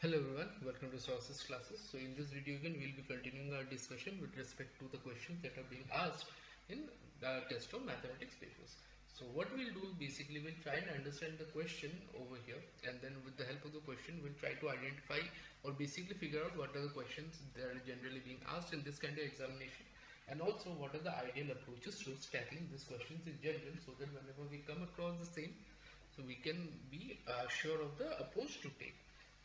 Hello everyone, welcome to Sources classes. So in this video again we'll be continuing our discussion with respect to the questions that are being asked in the test of mathematics papers. So what we'll do basically we'll try and understand the question over here, and then with the help of the question we'll try to identify or basically figure out what are the questions that are generally being asked in this kind of examination, and also what are the ideal approaches to tackling these questions in general, so that whenever we come across the same, so we can be sure of the approach to take.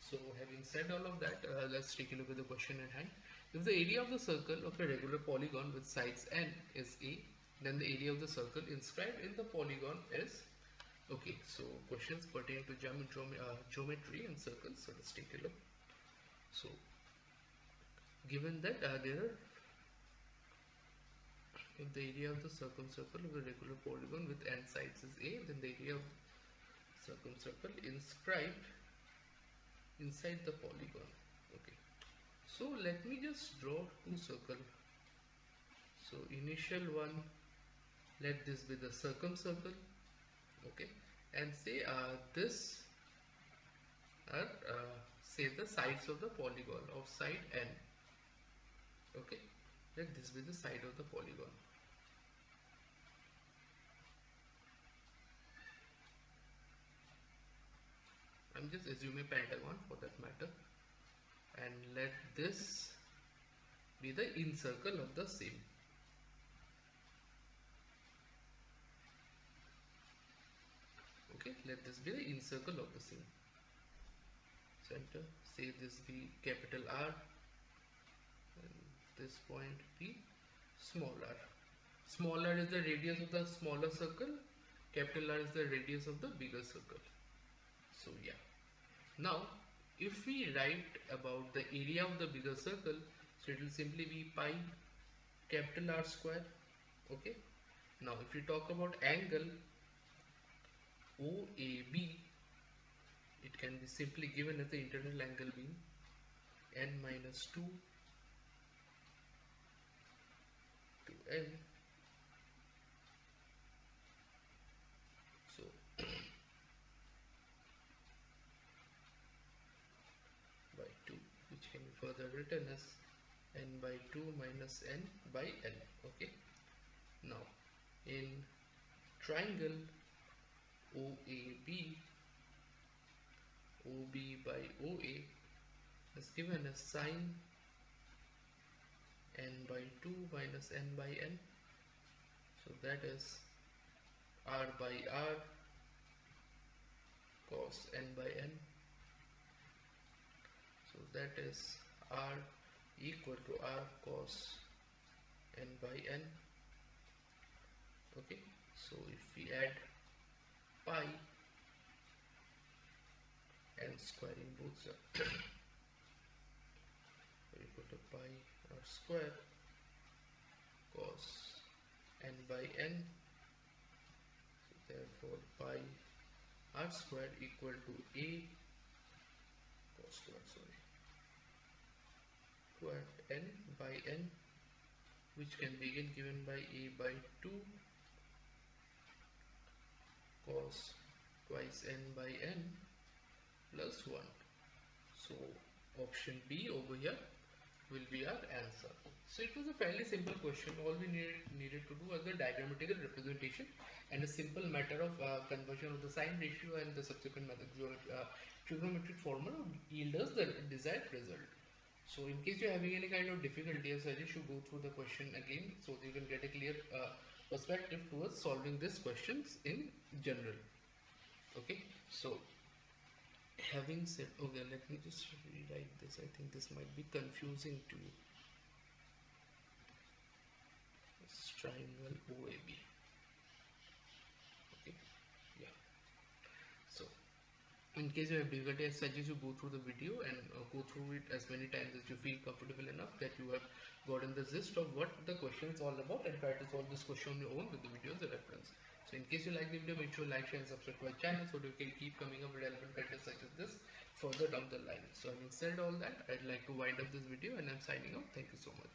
So having said all of that, let's take a look at the question at hand. If the area of the circle of a regular polygon with sides n is a, then the area of the circle inscribed in the polygon is, okay, so questions pertaining to geometry and circles. So let's take a look. So given that if the area of the circumcircle of a regular polygon with n sides is a, then the area of circumcircle inscribed inside the polygon. Okay, so let me just draw two circles. So initial one, let this be the circumcircle. Okay, and say this are say the sides of the polygon of side n. Okay, let this be the side of the polygon. I'm just assuming pentagon for that matter, and let this be the in circle of the same. Okay, let this be the in circle of the same. Center, say this be capital R, and this point be small r. Small r is the radius of the smaller circle, capital R is the radius of the bigger circle. So yeah, now if we write about the area of the bigger circle, so it will simply be pi capital R square. Okay, now if we talk about angle OAB, it can be simply given as the internal angle being n minus 2 to n. So by 2, which can be further written as n by 2 minus n by n. Okay, now in triangle OAB, OB by OA is given as sine n by 2 minus n by n. So that is r by r cos n by n. So that is r equal to r cos n by n. Okay, so if we add pi n square in both sides, equal to pi r square cos n by n. So therefore pi r square equal to a cos square, square n by n, which can be again given by a by 2 cos twice n by n plus 1. So option B over here will be our answer. So it was a fairly simple question. All we needed to do was the diagrammatical representation and a simple matter of conversion of the sine ratio and the subsequent trigonometric formula yield us the desired result. So in case you're having any kind of difficulty, I suggest you go through the question again so you can get a clear perspective towards solving these questions in general. Okay, so having said, okay, let me just rewrite this. I think this might be confusing to you. It's triangle OAB. Okay, yeah. So in case you have difficulty, I suggest you go through the video and go through it as many times as you feel comfortable enough that you have gotten the gist of what the question is all about, and try to solve this question on your own with the video as a reference. So in case you like the video, make sure like, share and subscribe to our channel so that we can keep coming up with relevant content such as this further down the line. So having said all that, I'd like to wind up this video and I'm signing off. Thank you so much.